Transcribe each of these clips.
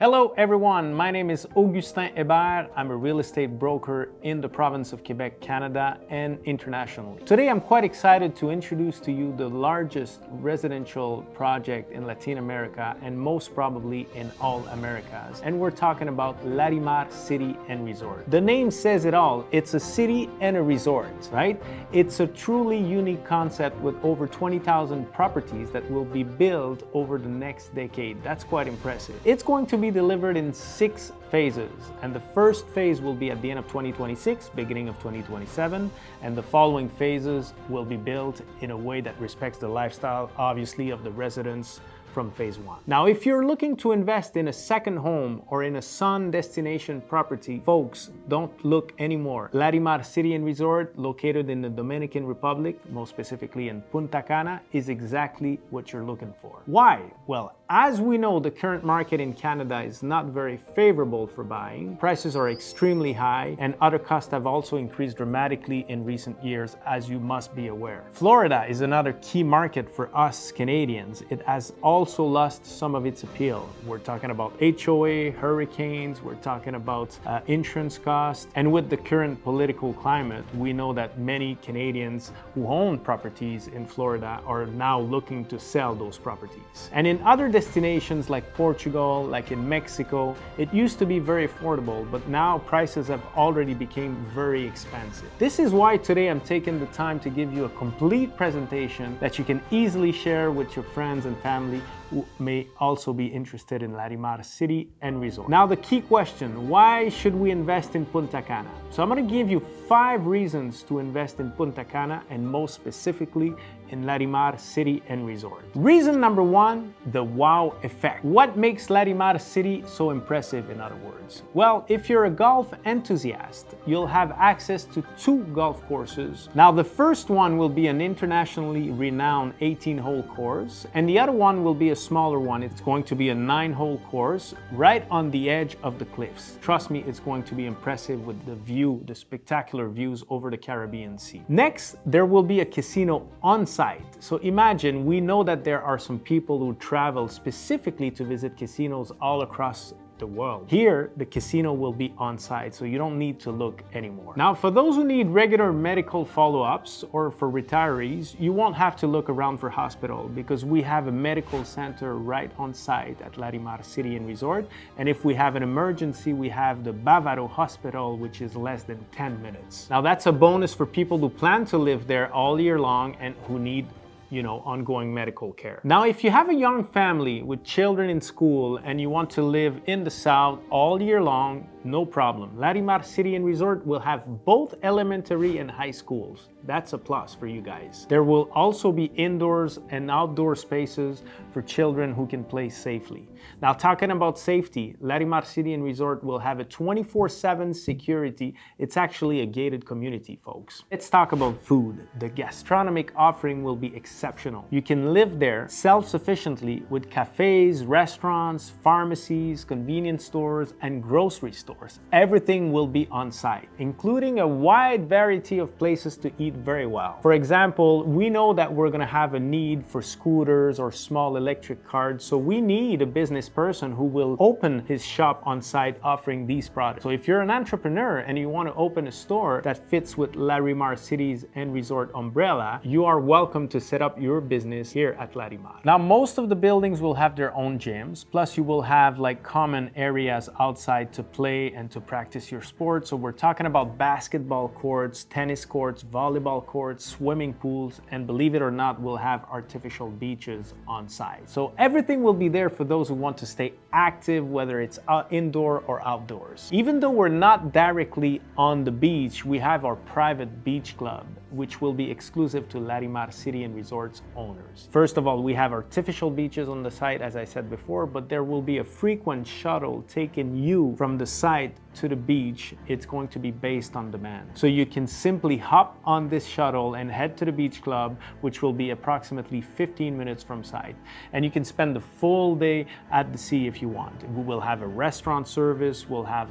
Hello everyone, my name is Augustin Hébert. I'm a real estate broker in the province of Quebec, Canada, and internationally. Today I'm quite excited to introduce to you the largest residential project in Latin America and most probably in all Americas. And we're talking about Larimar City and Resort. The name says it all. It's a city and a resort, right? It's a truly unique concept with over 20,000 properties that will be built over the next decade. That's quite impressive. It's going to be delivered in 6 phases, and the first phase will be at the end of 2026, beginning of 2027, and the following phases will be built in a way that respects the lifestyle, obviously, of the residents from phase 1. Now, if you're looking to invest in a second home or in a sun destination property, folks, don't look anymore. Larimar City and Resort, located in the Dominican Republic, most specifically in Punta Cana, is exactly what you're looking for. Why? Well, as we know, the current market in Canada is not very favorable for buying. Prices are extremely high, and other costs have also increased dramatically in recent years, as you must be aware. Florida is another key market for us Canadians. It has also lost some of its appeal. We're talking about HOA, hurricanes, we're talking about insurance costs, and with the current political climate, we know that many Canadians who own properties in Florida are now looking to sell those properties. And in other destinations like Portugal, like in Mexico, it used to be very affordable, but now prices have already become very expensive. This is why today I'm taking the time to give you a complete presentation that you can easily share with your friends and family who may also be interested in Larimar City and Resort. Now, the key question, why should we invest in Punta Cana? So I'm going to give you 5 reasons to invest in Punta Cana, and most specifically in Larimar City and Resort. Reason number 1, the wow effect. What makes Larimar City so impressive, in other words? Well, if you're a golf enthusiast, you'll have access to 2 golf courses. Now, the first one will be an internationally renowned 18-hole course, and the other one will be a smaller one. It's going to be a 9-hole course right on the edge of the cliffs. Trust me, it's going to be impressive with the view, the spectacular views over the Caribbean Sea. Next, there will be a casino on site. So imagine, we know that there are some people who travel specifically to visit casinos all across the world. Here, the casino will be on site, so you don't need to look anymore. Now, for those who need regular medical follow-ups or for retirees, you won't have to look around for hospital because we have a medical center right on site at Larimar City and Resort. And if we have an emergency, we have the Bavaro Hospital, which is less than 10 minutes. Now, that's a bonus for people who plan to live there all year long and who need ongoing medical care. Now, if you have a young family with children in school and you want to live in the South all year long, no problem. Larimar City and Resort will have both elementary and high schools. That's a plus for you guys. There will also be indoors and outdoor spaces for children who can play safely. Now, talking about safety, Larimar City and Resort will have a 24/7 security. It's actually a gated community, folks. Let's talk about food. The gastronomic offering will be exceptional. You can live there self-sufficiently with cafes, restaurants, pharmacies, convenience stores, and grocery stores. Everything will be on site, including a wide variety of places to eat very well. For example, we know that we're going to have a need for scooters or small electric cars, so we need a business person who will open his shop on site offering these products. So if you're an entrepreneur and you want to open a store that fits with Larimar Cities and Resort umbrella, you are welcome to set up your business here at Larimar. Now, most of the buildings will have their own gyms, plus you will have like common areas outside to play and to practice your sport. So we're talking about basketball courts, tennis courts, volleyball courts, swimming pools, and believe it or not, we'll have artificial beaches on site. So everything will be there for those who want to stay active, whether it's indoor or outdoors. Even though we're not directly on the beach, we have our private beach club, which will be exclusive to Larimar City and Resort's owners. First of all, we have artificial beaches on the site, as I said before, but there will be a frequent shuttle taking you from the site to the beach. It's going to be based on demand. So you can simply hop on this shuttle and head to the beach club, which will be approximately 15 minutes from site. And you can spend the full day at the sea if you want. We will have a restaurant service. We'll have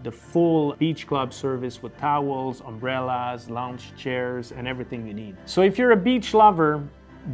the full beach club service with towels, umbrellas, lounge chairs, and everything you need. So if you're a beach lover,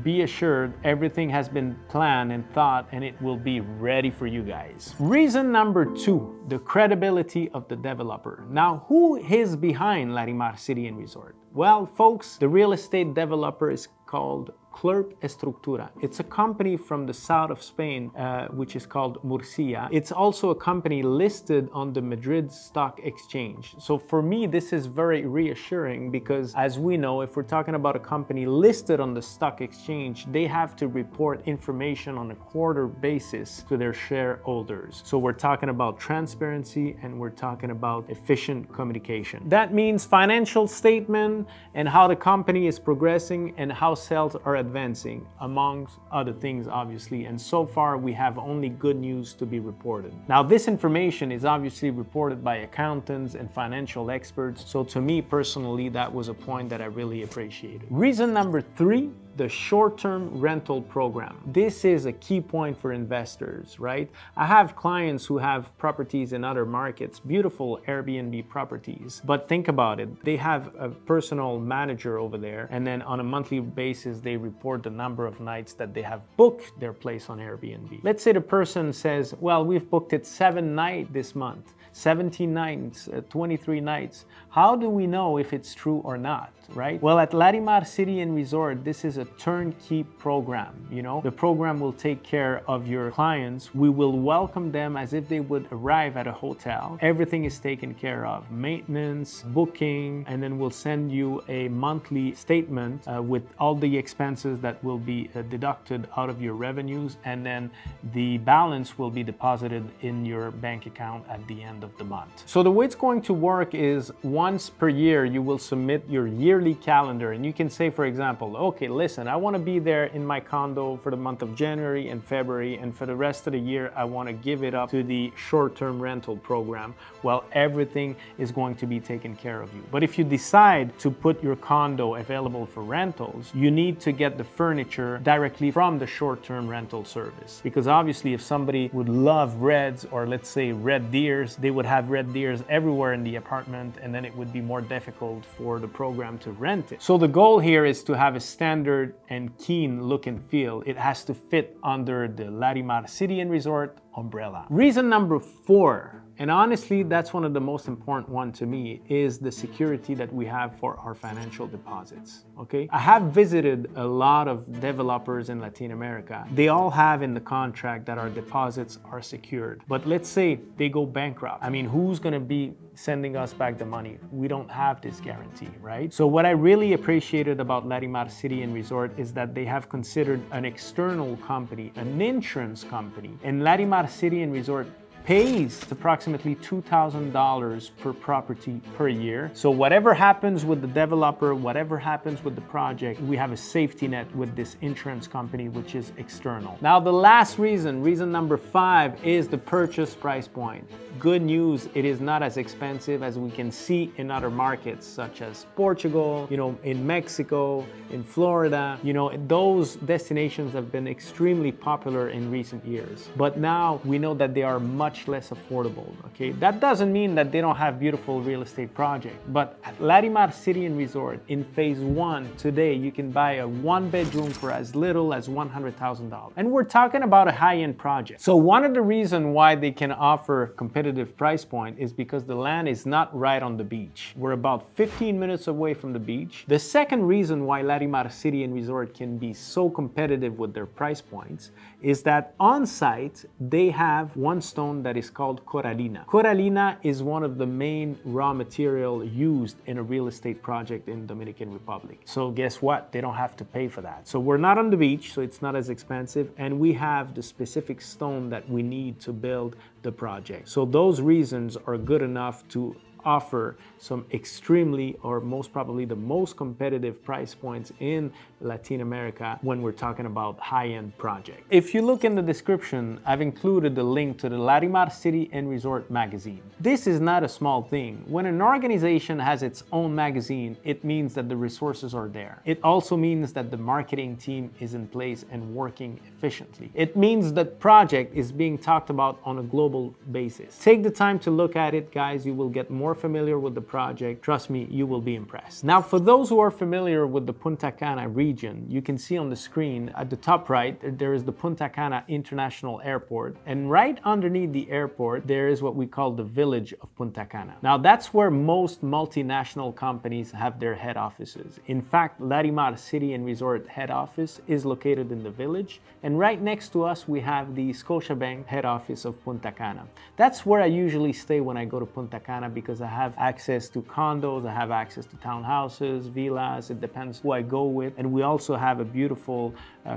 be assured everything has been planned and thought, and it will be ready for you guys. Reason number 2, the credibility of the developer. Now, who is behind Larimar City and Resort? Well, folks, the real estate developer is called Clerp Estructura. It's a company from the south of Spain, which is called Murcia. It's also a company listed on the Madrid Stock Exchange. So for me, this is very reassuring because, as we know, if we're talking about a company listed on the stock exchange, they have to report information on a quarter basis to their shareholders. So we're talking about transparency and we're talking about efficient communication. That means financial statement and how the company is progressing and how sales are advancing, amongst other things, obviously. And so far, we have only good news to be reported. Now, this information is obviously reported by accountants and financial experts. So to me personally, that was a point that I really appreciated. Reason number 3, the short-term rental program. This is a key point for investors, right? I have clients who have properties in other markets, beautiful Airbnb properties, but think about it. They have a personal manager over there, and then on a monthly basis, they report the number of nights that they have booked their place on Airbnb. Let's say the person says, well, we've booked it 7 nights this month, 17 nights, 23 nights. How do we know if it's true or not, right? Well, at Larimar City and Resort, this is a turnkey program. You know, the program will take care of your clients. We will welcome them as if they would arrive at a hotel. Everything is taken care of, maintenance, booking, and then we'll send you a monthly statement with all the expenses that will be deducted out of your revenues, and then the balance will be deposited in your bank account at the end of the month. So the way it's going to work is once per year, you will submit your yearly calendar, and you can say, for example, okay, listen, I want to be there in my condo for the month of January and February, and for the rest of the year, I want to give it up to the short-term rental program. Well, everything is going to be taken care of you. But if you decide to put your condo available for rentals, you need to get the furniture directly from the short-term rental service. Because obviously, if somebody would love reds, or let's say red deers, they would have red deers everywhere in the apartment, and then it would be more difficult for the program to rent it. So the goal here is to have a standard and keen look and feel. It has to fit under the Larimar City and Resort umbrella. Reason number 4, and honestly, that's one of the most important one to me, is the security that we have for our financial deposits, okay? I have visited a lot of developers in Latin America. They all have in the contract that our deposits are secured. But let's say they go bankrupt. I mean, who's gonna be sending us back the money? We don't have this guarantee, right? So what I really appreciated about Larimar City and Resort is that they have considered an external company, an insurance company, and Larimar City and Resort pays approximately $2,000 per property per year. So whatever happens with the developer, whatever happens with the project, we have a safety net with this insurance company, which is external. Now, the last reason number 5, is the purchase price point. Good news, it is not as expensive as we can see in other markets, such as Portugal, you know, in Mexico, in Florida. You know, those destinations have been extremely popular in recent years. But now we know that they are much less affordable, okay? That doesn't mean that they don't have beautiful real estate projects, but at Larimar City and Resort, in phase 1, today, you can buy a 1-bedroom for as little as $100,000. And we're talking about a high-end project. So one of the reasons why they can offer competitive price point is because the land is not right on the beach. We're about 15 minutes away from the beach. The second reason why Larimar City and Resort can be so competitive with their price points is that on site, they have one stone that is called corallina. Corallina is one of the main raw material used in a real estate project in Dominican Republic. So guess what? They don't have to pay for that. So we're not on the beach, so it's not as expensive, and we have the specific stone that we need to build the project. So those reasons are good enough to offer some extremely, or most probably the most competitive price points in Latin America when we're talking about high-end projects. If you look in the description, I've included the link to the Larimar City and Resort magazine. This is not a small thing. When an organization has its own magazine, it means that the resources are there. It also means that the marketing team is in place and working efficiently. It means that project is being talked about on a global basis. Take the time to look at it, guys. You will get more more familiar with the project, trust me, you will be impressed. Now, for those who are familiar with the Punta Cana region, you can see on the screen at the top right, there is the Punta Cana International Airport. And right underneath the airport, there is what we call the village of Punta Cana. Now, that's where most multinational companies have their head offices. In fact, Larimar City Resort head office is located in the village. And right next to us, we have the Scotiabank head office of Punta Cana. That's where I usually stay when I go to Punta Cana because I have access to condos, I have access to townhouses, villas, it depends who I go with. And we also have a beautiful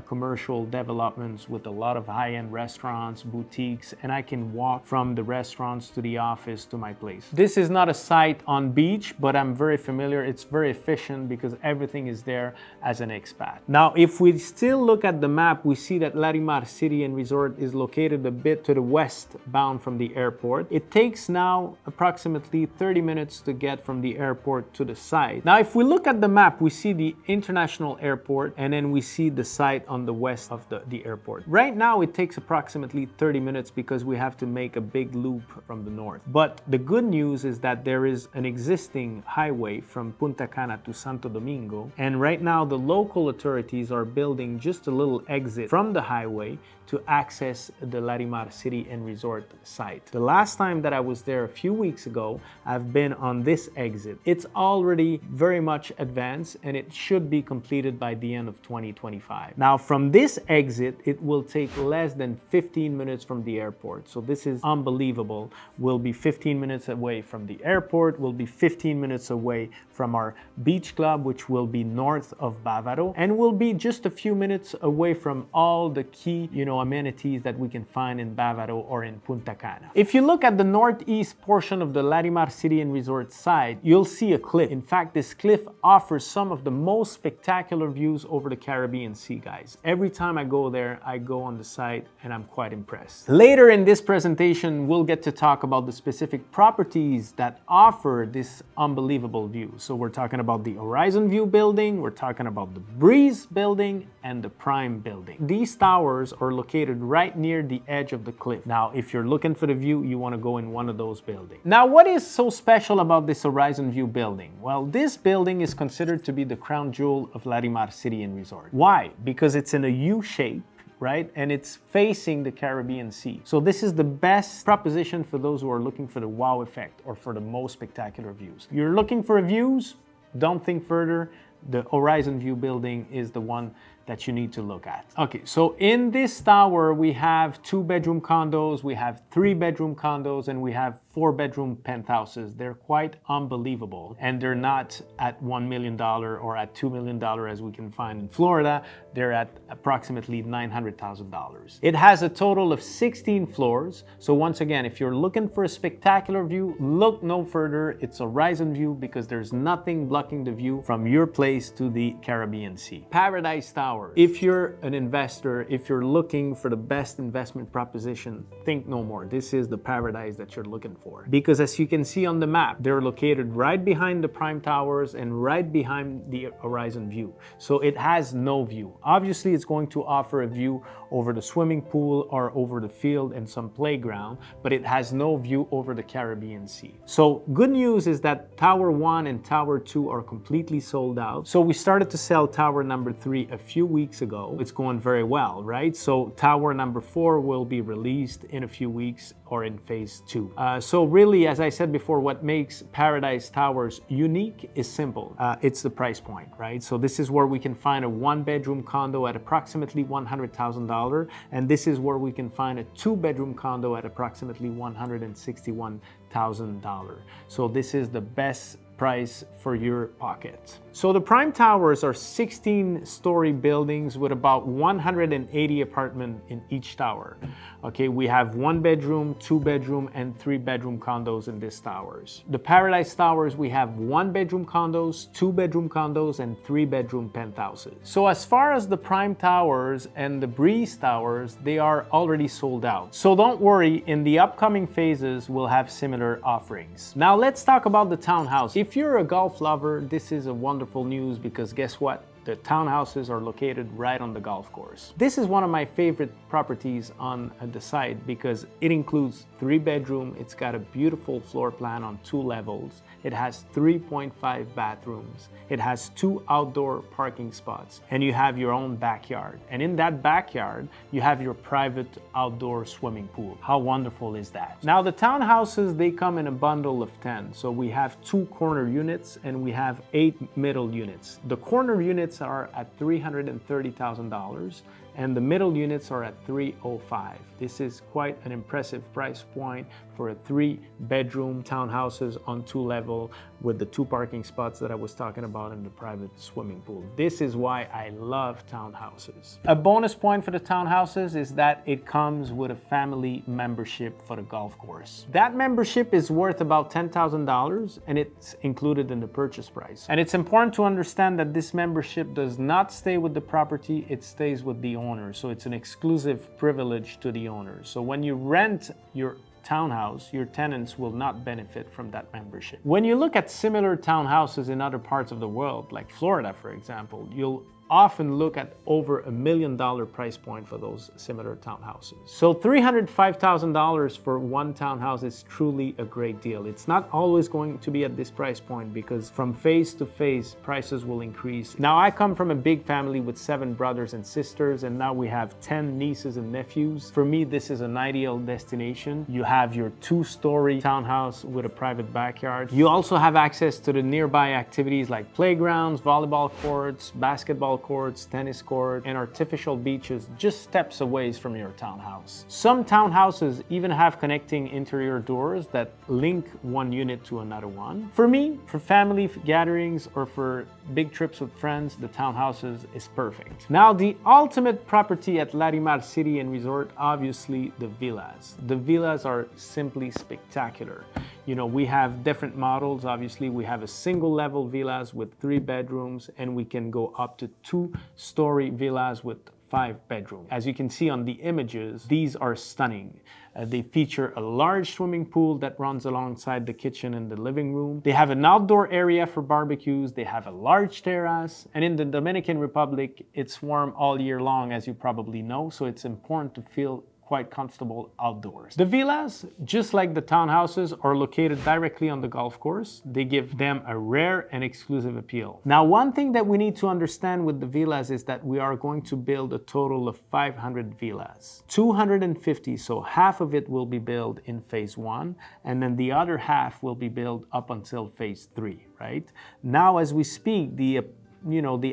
commercial developments with a lot of high-end restaurants, boutiques, and I can walk from the restaurants to the office to my place. This is not a site on beach, but I'm very familiar. It's very efficient because everything is there as an expat. Now, if we still look at the map, we see that Larimar City Resort is located a bit to the west bound from the airport. It takes now approximately 30 minutes to get from the airport to the site. Now, if we look at the map, we see the international airport and then we see the site on the west of the airport. Right now, it takes approximately 30 minutes because we have to make a big loop from the north. But the good news is that there is an existing highway from Punta Cana to Santo Domingo. And right now, the local authorities are building just a little exit from the highway to access the Larimar City Resort site. The last time that I was there a few weeks ago, I've been on this exit. It's already very much advanced and it should be completed by the end of 2025. Now, from this exit, it will take less than 15 minutes from the airport. So this is unbelievable. We'll be 15 minutes away from the airport. We'll be 15 minutes away from our beach club, which will be north of Bávaro. And we'll be just a few minutes away from all the key, amenities that we can find in Bávaro or in Punta Cana. If you look at the northeast portion of the Larimar City Resort site, you'll see a cliff. In fact, this cliff offers some of the most spectacular views over the Caribbean Sea, guys. Every time I go there, I go on the site and I'm quite impressed. Later in this presentation, we'll get to talk about the specific properties that offer this unbelievable view. So we're talking about the Horizon View building, we're talking about the Breeze building, and the Prime building. These towers are located right near the edge of the cliff. Now, if you're looking for the view, you want to go in one of those buildings. Now, what is so special about this Horizon View building? Well, this building is considered to be the crown jewel of Larimar City Resort. Why? Because it's in a U shape, right? And it's facing the Caribbean Sea. So this is the best proposition for those who are looking for the wow effect or for the most spectacular views. You're looking for views? Don't think further. The Horizon View building is the one that you need to look at. Okay, so in this tower, we have 2-bedroom condos, we have 3-bedroom condos, and we have 4-bedroom penthouses. They're quite unbelievable. And they're not at $1 million or at $2 million as we can find in Florida. They're at approximately $900,000. It has a total of 16 floors. So once again, if you're looking for a spectacular view, look no further. It's Horizon View because there's nothing blocking the view from your place to the Caribbean Sea. Paradise Tower. If you're an investor, if you're looking for the best investment proposition, think no more. This is the paradise that you're looking for. Because as you can see on the map, they're located right behind the Prime Towers and right behind the Horizon View. So it has no view. Obviously, it's going to offer a view over the swimming pool or over the field and some playground, but it has no view over the Caribbean Sea. So good news is that Tower 1 and Tower 2 are completely sold out. So we started to sell Tower number 3 a few weeks ago. It's going very well, right? So Tower number 4 will be released in a few weeks or in phase 2. So really, as I said before, what makes Paradise Towers unique is simple. It's the price point, right? So this is where we can find a 1-bedroom condo at approximately $100,000, and this is where we can find a 2-bedroom condo at approximately $161,000. So this is the best price for your pocket. So the Prime Towers are 16-story buildings with about 180 apartments in each tower. Okay, we have 1-bedroom, 2-bedroom, and 3-bedroom condos in these towers. The Paradise Towers, we have 1-bedroom condos, 2-bedroom condos, and 3-bedroom penthouses. So as far as the Prime Towers and the Breeze Towers, they are already sold out. So don't worry, in the upcoming phases, we'll have similar offerings. Now let's talk about the townhouse. If you're a golf lover, this is a wonderful news because guess what? The townhouses are located right on the golf course. This is one of my favorite properties on the site because it includes 3-bedroom. It's got a beautiful floor plan on 2 levels. It has 3.5 bathrooms. It has 2 outdoor parking spots, and you have your own backyard. And in that backyard, you have your private outdoor swimming pool. How wonderful is that? Now, the townhouses, they come in a bundle of 10. So we have 2 corner units and we have 8 middle units. The corner units are at $330,000 and the middle units are at $305,000. This is quite an impressive price point for a 3-bedroom townhouses on 2 levels with the 2 parking spots that I was talking about in the private swimming pool. This is why I love townhouses. A bonus point for the townhouses is that it comes with a family membership for the golf course. That membership is worth about $10,000 and it's included in the purchase price. And it's important to understand that this membership does not stay with the property, it stays with the owner. So it's an exclusive privilege to the owner. So when you rent your townhouse, your tenants will not benefit from that membership. When you look at similar townhouses in other parts of the world, like Florida, for example, you'll often look at over $1 million price point for those similar townhouses. So $305,000 for one townhouse is truly a great deal. It's not always going to be at this price point because from phase to phase, prices will increase. Now, I come from a big family with 7 brothers and sisters, and now we have 10 nieces and nephews. For me, this is an ideal destination. You have your 2-story townhouse with a private backyard. You also have access to the nearby activities like playgrounds, volleyball courts, basketball courts, tennis courts, and artificial beaches just steps away from your townhouse. Some townhouses even have connecting interior doors that link one unit to another one. For me, for family gatherings or for big trips with friends, the townhouses is perfect. Now, the ultimate property at Larimar City and Resort, obviously the villas. The villas are simply spectacular. You know, we have different models. Obviously, we have a single level villas with 3 bedrooms, and we can go up to 2-story villas with 5 bedrooms. As you can see on the images, these are stunning. They feature a large swimming pool that runs alongside the kitchen and the living room. They have an outdoor area for barbecues. They have a large terrace. And in the Dominican Republic, it's warm all year long, as you probably know, so it's important to feel quite comfortable outdoors. The villas, just like the townhouses, are located directly on the golf course. They give them a rare and exclusive appeal. Now, one thing that we need to understand with the villas is that we are going to build a total of 500 villas. 250, so half of it will be built in phase 1, and then the other half will be built up until phase 3, right? Now, as we speak, the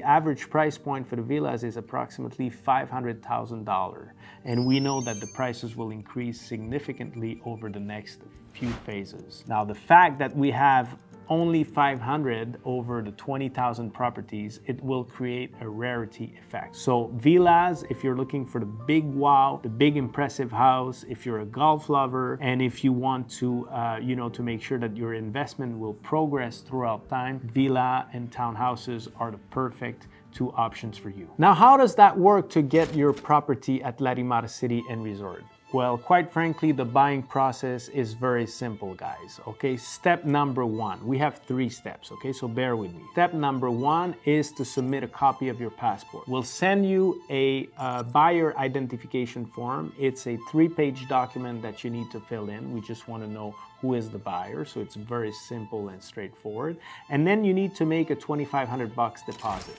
average price point for the villas is approximately $500,000. And we know that the prices will increase significantly over the next few phases. Now, the fact that we have only 500 over the 20,000 properties, it will create a rarity effect. So villas, if you're looking for the big wow, the big impressive house, if you're a golf lover, and if you want to, to make sure that your investment will progress throughout time, villa and townhouses are the perfect 2 options for you. Now, how does that work to get your property at Larimar City and Resort? Well, quite frankly, the buying process is very simple, guys, okay? Step number 1, we have 3 steps, okay? So bear with me. Step number 1 is to submit a copy of your passport. We'll send you a buyer identification form. It's a 3-page document that you need to fill in. We just want to know who is the buyer, so it's very simple and straightforward. And then you need to make a $2,500 deposit,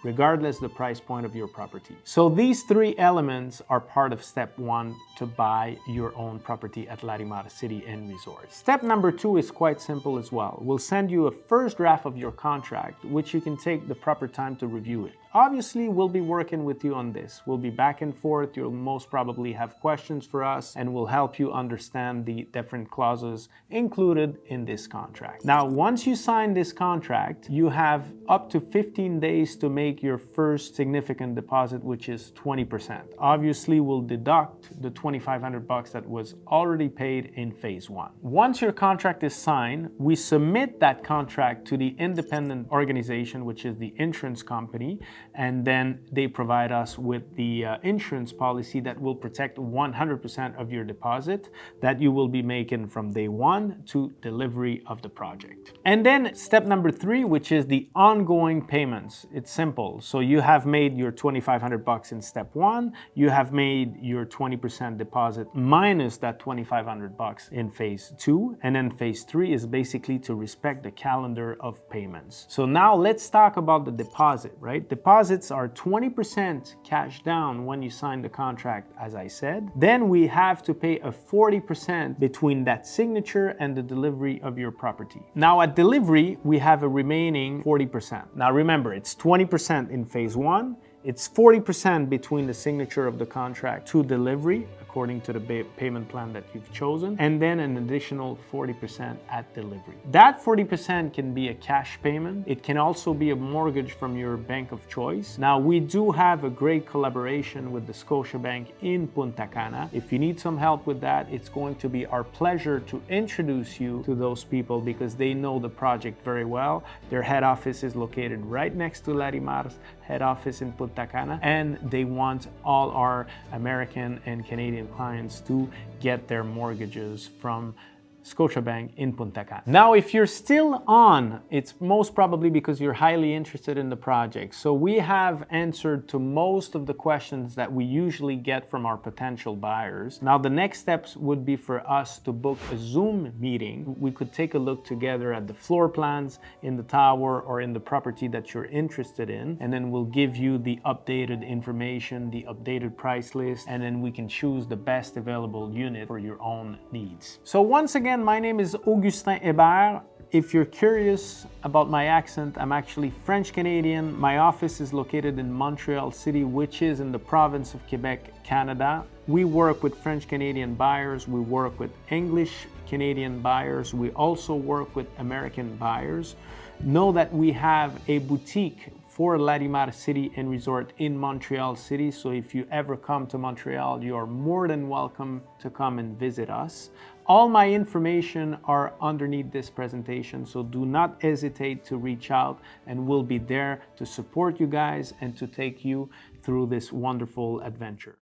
regardless the price point of your property. So these 3 elements are part of step 1 to buy your own property at Larimar City and Resort. Step number 2 is quite simple as well. We'll send you a first draft of your contract, which you can take the proper time to review it. Obviously, we'll be working with you on this. We'll be back and forth. You'll most probably have questions for us, and we'll help you understand the different clauses included in this contract. Now, once you sign this contract, you have up to 15 days to make your first significant deposit, which is 20%. Obviously, we'll deduct the $2,500 that was already paid in phase 1. Once your contract is signed, we submit that contract to the independent organization, which is the insurance company, and then they provide us with the insurance policy that will protect 100% of your deposit that you will be making from day one to delivery of the project. And then step number 3, which is the ongoing payments. It's simple. So you have made your $2,500 in step 1, you have made your 20% deposit minus that $2,500 in phase 2, and then phase 3 is basically to respect the calendar of payments. So now let's talk about the deposit, right? Deposits are 20% cash down when you sign the contract, as I said. Then we have to pay a 40% between that signature and the delivery of your property. Now at delivery, we have a remaining 40%. Now remember, it's 20% in phase 1, it's 40% between the signature of the contract to delivery, according to the payment plan that you've chosen, and then an additional 40% at delivery. That 40% can be a cash payment. It can also be a mortgage from your bank of choice. Now, we do have a great collaboration with the Scotiabank in Punta Cana. If you need some help with that, it's going to be our pleasure to introduce you to those people because they know the project very well. Their head office is located right next to Larimar's head office in Punta Cana, and they want all our American and Canadian clients to get their mortgages from Scotiabank in Punta Cana. Now, if you're still on, it's most probably because you're highly interested in the project. So we have answered to most of the questions that we usually get from our potential buyers. Now, the next steps would be for us to book a Zoom meeting. We could take a look together at the floor plans in the tower or in the property that you're interested in, and then we'll give you the updated information, the updated price list, and then we can choose the best available unit for your own needs. So once again, my name is Augustin Hébert. If you're curious about my accent, I'm actually French-Canadian. My office is located in Montreal City, which is in the province of Quebec, Canada. We work with French-Canadian buyers. We work with English-Canadian buyers. We also work with American buyers. Know that we have a boutique for Larimar City Resort in Montreal City. So if you ever come to Montreal, you are more than welcome to come and visit us. All my information are underneath this presentation, so do not hesitate to reach out, and we'll be there to support you guys and to take you through this wonderful adventure.